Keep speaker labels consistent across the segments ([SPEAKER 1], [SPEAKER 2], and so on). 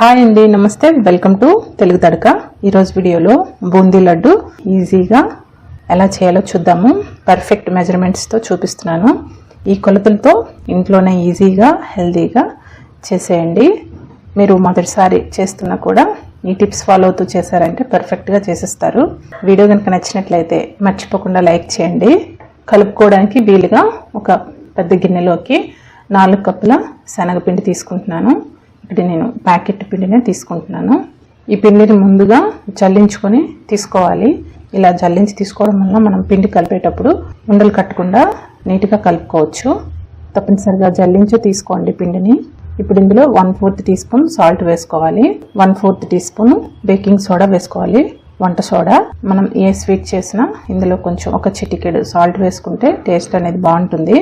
[SPEAKER 1] Hi అండి, నమస్తే. Welcome to Telugu Thadaka. ఈరోజు వీడియోలో బూందీ లడ్డు ఈజీగా ఎలా చేయాలో చూద్దాము. పర్ఫెక్ట్ మెజర్మెంట్స్తో చూపిస్తున్నాను. ఈ కొలతలతో ఇంట్లోనే ఈజీగా హెల్తీగా చేసేయండి. మీరు మొదటిసారి చేస్తున్నా కూడా ఈ టిప్స్ ఫాలో అవుతూ చేశారంటే పర్ఫెక్ట్గా చేసేస్తారు. వీడియో కనుక నచ్చినట్లయితే మర్చిపోకుండా లైక్ చేయండి. కలుపుకోవడానికి వీలుగా ఒక పెద్ద గిన్నెలోకి 4 కప్పుల శనగపిండి తీసుకుంటున్నాను. ఇక్కడ నేను ప్యాకెట్ పిండినే తీసుకుంటున్నాను. ఈ పిండిని ముందుగా జల్లించుకొని తీసుకోవాలి. ఇలా జల్లించి తీసుకోవడం వల్ల మనం పిండి కలిపేటప్పుడు ఉండలు కట్టకుండా నీట్గా కలుపుకోవచ్చు. తప్పనిసరిగా జల్లించి తీసుకోండి పిండిని. ఇప్పుడు ఇందులో 1/4 టీ స్పూన్ సాల్ట్ వేసుకోవాలి. 1/4 టీ స్పూన్ బేకింగ్ సోడా వేసుకోవాలి. వంట సోడా. మనం ఏ స్వీట్ చేసినా ఇందులో కొంచెం ఒక చిటికెడు సాల్ట్ వేసుకుంటే టేస్ట్ అనేది బాగుంటుంది.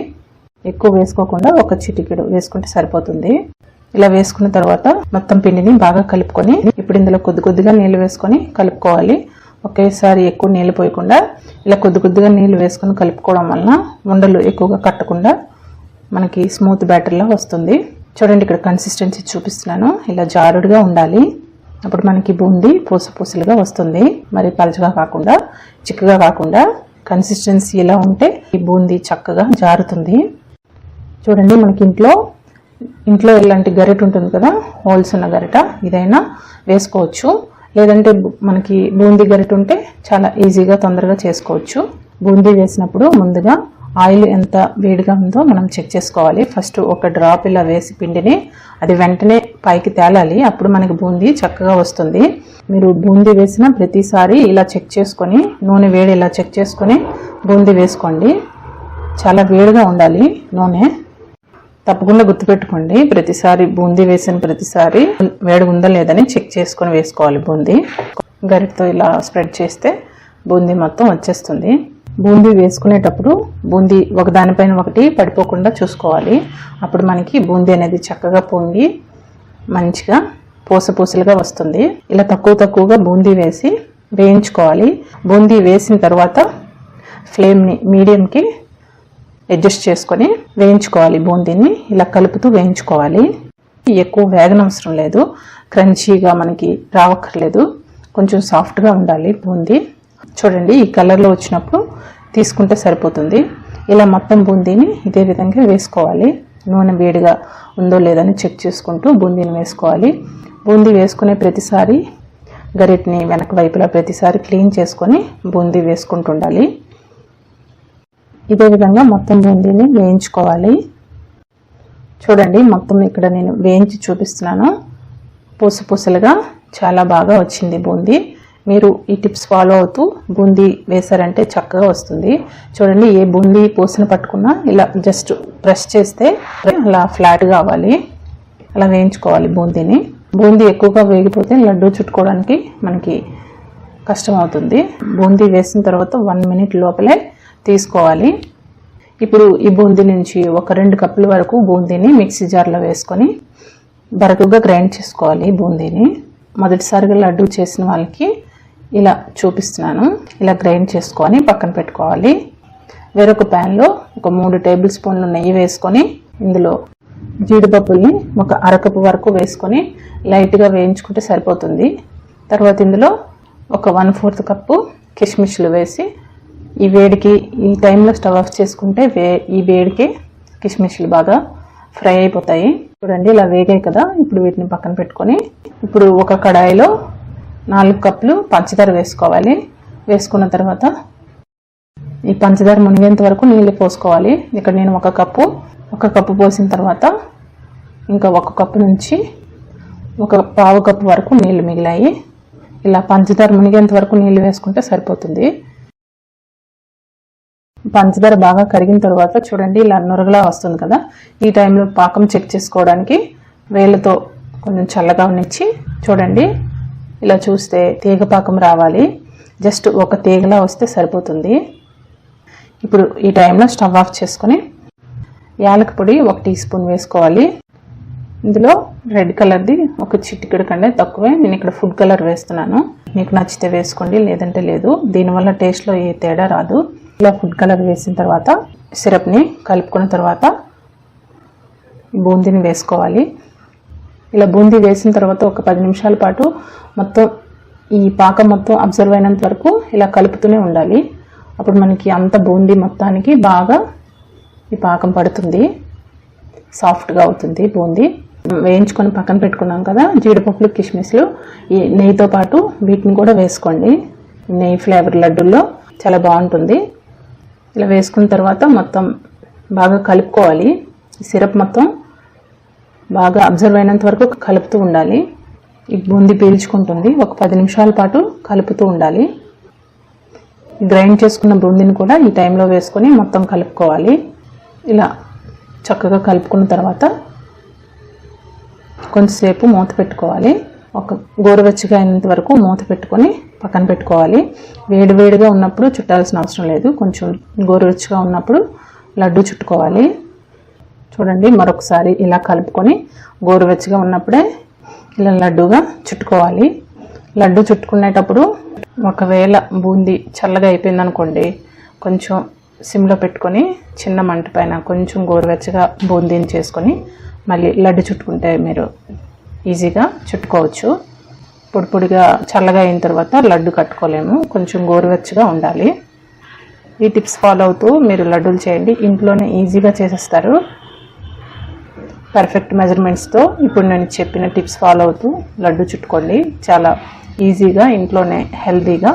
[SPEAKER 1] ఎక్కువ వేసుకోకుండా ఒక చిటికెడు వేసుకుంటే సరిపోతుంది. ఇలా వేసుకున్న తర్వాత మొత్తం పిండిని బాగా కలుపుకొని ఇప్పుడు ఇందులో కొద్దిగా నీళ్లు వేసుకొని కలుపుకోవాలి. ఒకేసారి ఎక్కువ నీళ్లు పోయకుండా ఇలా కొద్దిగా నీళ్లు వేసుకొని కలుపుకోవడం వలన ఉండలు ఎక్కువగా కట్టకుండా మనకి స్మూత్ బ్యాటర్లా వస్తుంది. చూడండి, ఇక్కడ కన్సిస్టెన్సీ చూపిస్తున్నాను. ఇలా జారుడుగా ఉండాలి. అప్పుడు మనకి బూందీ పూసలుగా వస్తుంది. మరి పలచగా కాకుండా చిక్కగా కాకుండా కన్సిస్టెన్సీ ఇలా ఉంటే ఈ బూందీ చక్కగా జారుతుంది. చూడండి, మనకి ఇంట్లో ఇలాంటి గరిట ఉంటుంది కదా, హోల్స్ ఉన్న గరిట, ఇదైనా వేసుకోవచ్చు. లేదంటే మనకి బూందీ గరిట ఉంటే చాలా ఈజీగా తొందరగా చేసుకోవచ్చు. బూందీ వేసినప్పుడు ముందుగా ఆయిల్ ఎంత వేడిగా ఉందో మనం చెక్ చేసుకోవాలి. ఫస్ట్ ఒక డ్రాప్ ఇలా వేసి పిండిని అది వెంటనే పైకి తేలాలి. అప్పుడు మనకి బూందీ చక్కగా వస్తుంది. మీరు బూందీ వేసిన ప్రతిసారి ఇలా చెక్ చేసుకొని నూనె వేడి ఇలా చెక్ చేసుకొని బూందీ వేసుకోండి. చాలా వేడిగా ఉండాలి నూనె. తప్పకుండా గుర్తుపెట్టుకోండి, ప్రతిసారి బూందీ వేసిన ప్రతిసారి వేడి ఉందా లేదని చెక్ చేసుకొని వేసుకోవాలి. బూందీ గరిటతో ఇలా స్ప్రెడ్ చేస్తే బూందీ మొత్తం వచ్చేస్తుంది. బూందీ వేసుకునేటప్పుడు బూందీ ఒకదానిపైన ఒకటి పడిపోకుండా చూసుకోవాలి. అప్పుడు మనకి బూందీ అనేది చక్కగా పొంగి మంచిగా పూసలుగా వస్తుంది. ఇలా తక్కువగా బూందీ వేసి వేయించుకోవాలి. బూందీ వేసిన తర్వాత ఫ్లేమ్ని మీడియంకి అడ్జస్ట్ చేసుకొని వేయించుకోవాలి. బూందీని ఇలా కలుపుతూ వేయించుకోవాలి. ఎక్కువ వేగనవసరం లేదు, క్రంచీగా మనకి రావక్కర్లేదు, కొంచెం సాఫ్ట్గా ఉండాలి బూందీ. చూడండి, ఈ కలర్లో వచ్చినప్పుడు తీసుకుంటే సరిపోతుంది. ఇలా మొత్తం బూందీని ఇదే విధంగా వేసుకోవాలి. నూనె వేడిగా ఉందో లేదని చెక్ చేసుకుంటూ బూందీని వేసుకోవాలి. బూందీ వేసుకునే ప్రతిసారి గరిటని వెనక వైపులా ప్రతిసారి క్లీన్ చేసుకొని బూందీ వేసుకుంటూ ఉండాలి. ఇదే విధంగా మొత్తం బూందీని వేయించుకోవాలి. చూడండి, మొత్తం ఇక్కడ నేను వేయించి చూపిస్తున్నాను. పూసలుగా చాలా బాగా వచ్చింది బూందీ. మీరు ఈ టిప్స్ ఫాలో అవుతూ బూందీ వేశారంటే చక్కగా వస్తుంది. చూడండి, ఏ బూందీ పూసను పట్టుకున్నా ఇలా జస్ట్ ప్రెస్ చేస్తే అలా ఫ్లాట్ కావాలి. అలా వేయించుకోవాలి బూందీని. బూందీ ఎక్కువగా వేగిపోతే లడ్డూ చుట్టుకోవడానికి మనకి కష్టం అవుతుంది. బూందీ వేసిన తర్వాత 1 మినిట్ లోపలే తీసుకోవాలి. ఇప్పుడు ఈ బూందీ నుంచి ఒక 2 కప్పుల వరకు బూందీని మిక్సీ జార్లో వేసుకొని బరకగా గ్రైండ్ చేసుకోవాలి. బూందీని మొదటిసారిగా లడ్డూ చేసిన వాళ్ళకి ఇలా చూపిస్తున్నాను. ఇలా గ్రైండ్ చేసుకొని పక్కన పెట్టుకోవాలి. వేరొక ప్యాన్లో ఒక 3 టేబుల్ స్పూన్లు నెయ్యి వేసుకొని ఇందులో జీడిపప్పుల్ని ఒక అరకప్పు వరకు వేసుకొని లైట్గా వేయించుకుంటే సరిపోతుంది. తర్వాత ఇందులో ఒక 1/4 కప్పు కిస్మిస్లు వేసి ఈ వేడికి ఈ టైంలో స్టవ్ ఆఫ్ చేసుకుంటే ఈ వేడికి కిస్మిస్లు బాగా ఫ్రై అయిపోతాయి. చూడండి, ఇలా వేగాయి కదా. ఇప్పుడు వీటిని పక్కన పెట్టుకొని ఇప్పుడు ఒక కడాయిలో 4 కప్పులు పంచదార వేసుకోవాలి. వేసుకున్న తర్వాత ఈ పంచదార మునిగేంత వరకు నీళ్ళు పోసుకోవాలి. ఇక్కడ నేను ఒక కప్పు పోసిన తర్వాత ఇంకా 1 కప్పు నుంచి ఒక 1/2 కప్పు వరకు నీళ్ళు మిగిలాయి. ఇలా పంచదార మునిగేంత వరకు నీళ్ళు వేసుకుంటే సరిపోతుంది. పంచదార బాగా కరిగిన తర్వాత చూడండి, ఇలా నురగలా వస్తుంది కదా. ఈ టైంలో పాకం చెక్ చేసుకోవడానికి వేళ్ళతో కొంచెం చల్లగా ఉన్నిచ్చి చూడండి, ఇలా చూస్తే తీగ పాకం రావాలి. జస్ట్ ఒక తీగలా వస్తే సరిపోతుంది. ఇప్పుడు ఈ టైంలో స్టవ్ ఆఫ్ చేసుకొని యాలక పొడి 1 టీ స్పూన్ వేసుకోవాలి. ఇందులో రెడ్ కలర్ది ఒక చిటికెడు కంటే తక్కువే. నేను ఇక్కడ ఫుడ్ కలర్ వేస్తున్నాను. మీకు నచ్చితే వేసుకోండి, లేదంటే లేదు. దీనివల్ల టేస్ట్లో ఏ తేడా రాదు. ఇలా ఫుడ్ కలర్ వేసిన తర్వాత సిరప్ని కలుపుకున్న తర్వాత బూందీని వేసుకోవాలి. ఇలా బూందీ వేసిన తర్వాత ఒక 10 నిమిషాల పాటు మొత్తం ఈ పాకం మొత్తం అబ్జర్వ్ అయినంత వరకు ఇలా కలుపుతూనే ఉండాలి. అప్పుడు మనకి అంత బూందీ మొత్తానికి బాగా ఈ పాకం పడుతుంది, సాఫ్ట్గా అవుతుంది బూందీ. వేయించుకొని పక్కన పెట్టుకున్నాం కదా జీడిపప్పులు, కిస్మిస్లు, ఈ నెయ్యితో పాటు వీటిని కూడా వేసుకోండి. నెయ్యి ఫ్లేవర్ లడ్డూల్లో చాలా బాగుంటుంది. ఇలా వేసుకున్న తర్వాత మొత్తం బాగా కలుపుకోవాలి. ఈ సిరప్ మొత్తం బాగా అబ్జర్వ్ అయినంత వరకు కలుపుతూ ఉండాలి. ఈ బూందీ పీల్చుకుంటుంది. ఒక 10 నిమిషాల పాటు కలుపుతూ ఉండాలి. గ్రైండ్ చేసుకున్న బూందీని కూడా ఈ టైంలో వేసుకొని మొత్తం కలుపుకోవాలి. ఇలా చక్కగా కలుపుకున్న తర్వాత కొంచెంసేపు మూత పెట్టుకోవాలి. ఒక గోరువెచ్చగా అయినంత వరకు మూత పెట్టుకొని పక్కన పెట్టుకోవాలి. వేడివేడిగా ఉన్నప్పుడు చుట్టాల్సిన అవసరం లేదు. కొంచెం గోరువెచ్చగా ఉన్నప్పుడు లడ్డు చుట్టుకోవాలి. చూడండి, మరొకసారి ఇలా కలుపుకొని గోరువెచ్చగా ఉన్నప్పుడే ఇలా లడ్డూగా చుట్టుకోవాలి. లడ్డు చుట్టుకునేటప్పుడు ఒకవేళ బూందీ చల్లగా అయిపోయింది అనుకోండి, కొంచెం సిమ్లో పెట్టుకొని చిన్న మంట పైన కొంచెం గోరువెచ్చగా బూందీని చేసుకొని మళ్ళీ లడ్డు చుట్టుకుంటే మీరు ఈజీగా చుట్టుకోవచ్చు. పొడి పొడిగా చల్లగా అయిన తర్వాత లడ్డు కట్టుకోలేము, కొంచెం గోరువెచ్చగా ఉండాలి. ఈ టిప్స్ ఫాలో అవుతూ మీరు లడ్డూలు చేయండి, ఇంట్లోనే ఈజీగా చేసేస్తారు పర్ఫెక్ట్ మెజర్మెంట్స్తో. ఇప్పుడు నేను చెప్పిన టిప్స్ ఫాలో అవుతూ లడ్డు చుట్టుకోండి. చాలా ఈజీగా ఇంట్లోనే హెల్తీగా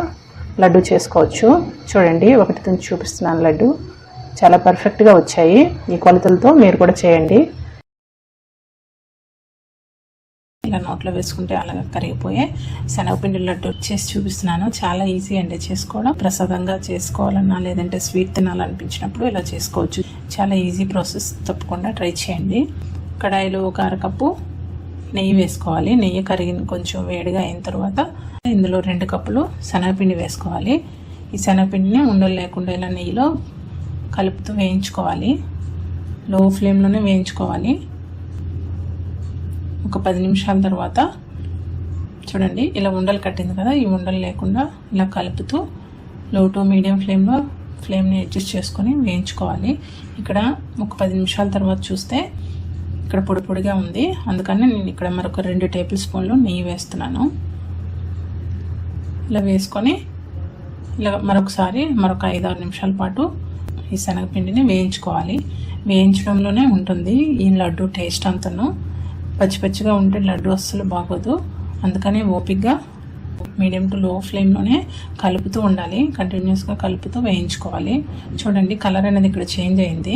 [SPEAKER 1] లడ్డు చేసుకోవచ్చు. చూడండి, ఒకటి చూపిస్తున్నాను. లడ్డు చాలా పర్ఫెక్ట్గా వచ్చాయి. ఈ కొలతలతో మీరు కూడా చేయండి. ఇలా నోట్లో వేసుకుంటే అలాగా కరిగిపోయే శనగపిండి లడ్డు చేసి చూపిస్తున్నాను. చాలా ఈజీ అండి చేసుకోవడం. ప్రసాదంగా చేసుకోవాలన్నా లేదంటే స్వీట్ తినాలనిపించినప్పుడు ఇలా చేసుకోవచ్చు. చాలా ఈజీ ప్రాసెస్, తప్పకుండా ట్రై చేయండి. కడాయిలో ఒక అరకప్పు నెయ్యి వేసుకోవాలి. నెయ్యి కరిగి కొంచెం వేడిగా అయిన తర్వాత ఇందులో 2 కప్పులు శనగపిండి వేసుకోవాలి. ఈ శనగపిండిని ఉండలు లేకుండా ఇలా నెయ్యిలో కలుపుతూ వేయించుకోవాలి. లో ఫ్లేమ్లోనే వేయించుకోవాలి. ఒక 10 నిమిషాల తర్వాత చూడండి, ఇలా ఉండలు కట్టింది కదా, ఈ ఉండలు లేకుండా ఇలా కలుపుతూ లో టు మీడియం ఫ్లేమ్లో ఫ్లేమ్ని అడ్జస్ట్ చేసుకొని వేయించుకోవాలి. ఇక్కడ ఒక 10 నిమిషాల తర్వాత చూస్తే ఇక్కడ పొడి పొడిగా ఉంది, అందుకని నేను ఇక్కడ మరొక 2 టేబుల్ స్పూన్లు నెయ్యి వేస్తున్నాను. ఇలా వేసుకొని ఇలా మరొకసారి మరొక 5-6 నిమిషాల పాటు ఈ శనగపిండిని వేయించుకోవాలి. వేయించడంలోనే ఉంటుంది ఈ లడ్డు టేస్ట్ అంతను. పచ్చి పచ్చిగా ఉంటే లడ్డు అస్సలు బాగోదు. అందుకని ఓపిక్గా మీడియం టు లో ఫ్లేమ్లోనే కలుపుతూ ఉండాలి. కంటిన్యూస్గా కలుపుతూ వేయించుకోవాలి. చూడండి, కలర్ అనేది ఇక్కడ చేంజ్ అయింది.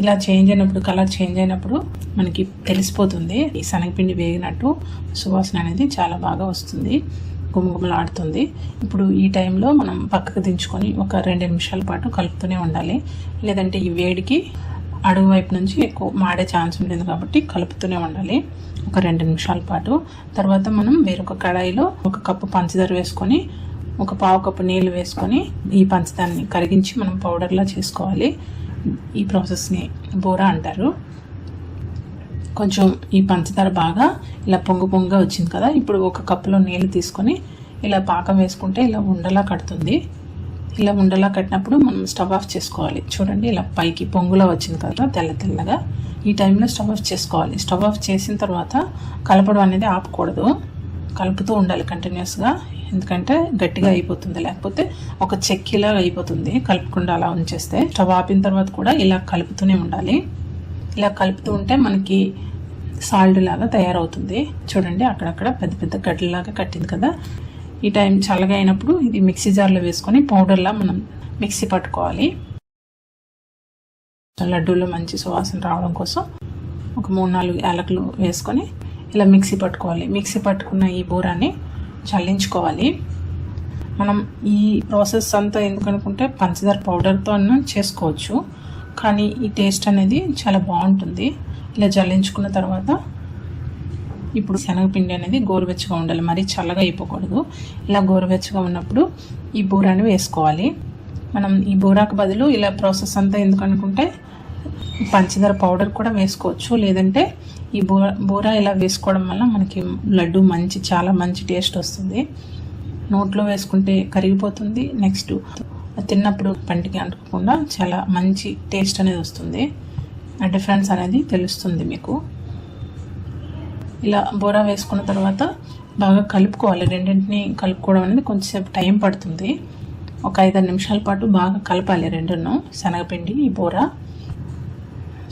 [SPEAKER 1] ఇలా చేంజ్ అయినప్పుడు, కలర్ చేంజ్ అయినప్పుడు మనకి తెలిసిపోతుంది ఈ శనగపిండి వేగినట్టు. సువాసన అనేది చాలా బాగా వస్తుంది, గుమగుమలాడుతుంది. ఇప్పుడు ఈ టైంలో మనం పక్కకు దించుకొని ఒక 2 నిమిషాల పాటు కలుపుతూనే ఉండాలి. లేదంటే ఈ వేడికి అడుగు వైపు నుంచి ఎక్కువ మాడే ఛాన్స్ ఉంటుంది కాబట్టి కలుపుతూనే ఉండాలి ఒక 2 నిమిషాల పాటు. తర్వాత మనం వేరొక కడాయిలో 1 కప్పు పంచదార వేసుకొని 1 పావు కప్పు నీళ్ళు వేసుకొని ఈ పంచదారని కరిగించి మనం పౌడర్లా చేసుకోవాలి. ఈ ప్రాసెస్ని బోరా అంటారు. కొంచెం ఈ పంచదార బాగా ఇలా పొంగుగా వచ్చింది కదా, ఇప్పుడు 1 కప్పులో నీళ్ళు తీసుకొని ఇలా పాకం వేసుకుంటే ఇలా ఉండలా కడుతుంది. ఇలా ఉండలా కట్టినప్పుడు మనం స్టవ్ ఆఫ్ చేసుకోవాలి. చూడండి, ఇలా పైకి పొంగులా వచ్చింది కదా తెల్లగా. ఈ టైంలో స్టవ్ ఆఫ్ చేసుకోవాలి. స్టవ్ ఆఫ్ చేసిన తర్వాత కలపడం అనేది ఆపకూడదు, కలుపుతూ ఉండాలి కంటిన్యూస్గా. ఎందుకంటే గట్టిగా అయిపోతుంది, లేకపోతే ఒక చెక్కిలా అయిపోతుంది కలుపుకుండా అలా ఉంచేస్తే. స్టవ్ ఆపిన తర్వాత కూడా ఇలా కలుపుతూనే ఉండాలి. ఇలా కలుపుతూ ఉంటే మనకి సాల్ట్ లాగా తయారవుతుంది. చూడండి, అక్కడక్కడ పెద్ద పెద్ద గడ్డలాగా కట్టింది కదా. ఈ టైం చల్లగా అయినప్పుడు ఇది మిక్సీ జార్లో వేసుకొని పౌడర్లా మనం మిక్సీ పట్టుకోవాలి. లడ్డూలో మంచి సువాసన రావడం కోసం ఒక 3-4 యాలకులు వేసుకొని ఇలా మిక్సీ పట్టుకోవాలి. మిక్సీ పట్టుకున్న ఈ బూరాన్ని చల్లించుకోవాలి. మనం ఈ ప్రాసెస్ అంతా ఎందుకనుకుంటే పంచదార పౌడర్తో అన్నా చేసుకోవచ్చు, కానీ ఈ టేస్ట్ అనేది చాలా బాగుంటుంది. ఇలా జల్లించుకున్న తర్వాత ఇప్పుడు శనగపిండి అనేది గోరువెచ్చగా ఉండాలి, మరీ చల్లగా అయిపోకూడదు. ఇలా గోరువెచ్చగా ఉన్నప్పుడు ఈ బూరాన్ని వేసుకోవాలి. మనం ఈ బూరాకు బదులు ఇలా ప్రాసెస్ అంతా ఎందుకనుకుంటే పంచదార పౌడర్ కూడా వేసుకోవచ్చు. లేదంటే ఈ బూరా ఇలా వేసుకోవడం వల్ల మనకి లడ్డు చాలా మంచి టేస్ట్ వస్తుంది. నోట్లో వేసుకుంటే కరిగిపోతుంది. నెక్స్ట్ తిన్నప్పుడు పంటికి అంటుకోకుండా చాలా మంచి టేస్ట్ అనేది వస్తుంది. ఆ డిఫరెన్స్ అనేది తెలుస్తుంది మీకు. ఇలా బోరా వేసుకున్న తర్వాత బాగా కలుపుకోవాలి. రెండింటిని కలుపుకోవడం అనేది కొంచెంసేపు టైం పడుతుంది. ఒక 5-6 నిమిషాల పాటు బాగా కలపాలి రెండును, శనగపిండి ఈ బోరా.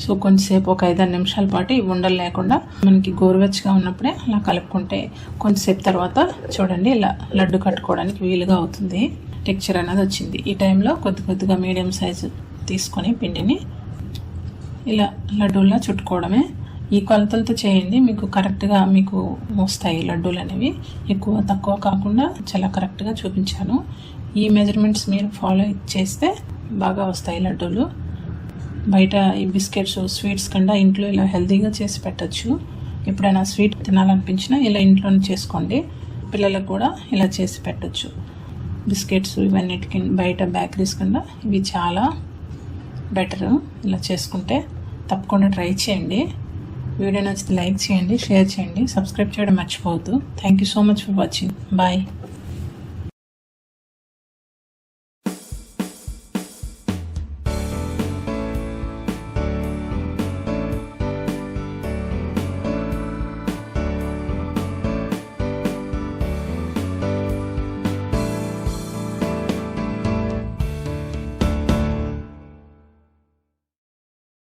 [SPEAKER 1] సో కొంచెంసేపు ఒక 5-6 నిమిషాల పాటు ఉండలు లేకుండా మనకి గోరువెచ్చగా ఉన్నప్పుడే అలా కలుపుకుంటే కొంచెంసేపు తర్వాత చూడండి ఇలా లడ్డు కట్టుకోవడానికి వీలుగా అవుతుంది. టెక్చర్ అనేది వచ్చింది. ఈ టైంలో కొద్దిగా మీడియం సైజు తీసుకొని పిండిని ఇలా లడ్డూలా చుట్టుకోవడమే. ఈ కొలతలతో చేయండి, మీకు కరెక్ట్గా మీకు వస్తాయి లడ్డూలు అనేవి. ఎక్కువ తక్కువ కాకుండా చాలా కరెక్ట్గా చూపించాను. ఈ మెజర్మెంట్స్ మీరు ఫాలో చేస్తే బాగా వస్తాయి లడ్డూలు. బయట ఈ బిస్కెట్స్ స్వీట్స్ కన్నా ఇంట్లో ఇలా హెల్తీగా చేసి పెట్టచ్చు. ఎప్పుడైనా స్వీట్ తినాలనిపించినా ఇలా ఇంట్లోనే చేసుకోండి. పిల్లలకు కూడా ఇలా చేసి పెట్టచ్చు. బిస్కెట్స్ ఇవన్నిటికి బయట బేకరీస్ కన్నా ఇవి చాలా బెటర్. ఇలా చేసుకుంటే తప్పకుండా ట్రై చేయండి. వీడియో నచ్చితే లైక్ చేయండి, షేర్ చేయండి, సబ్స్క్రైబ్ చేయడం మర్చిపోవద్దు. Thank you so much for watching. Bye.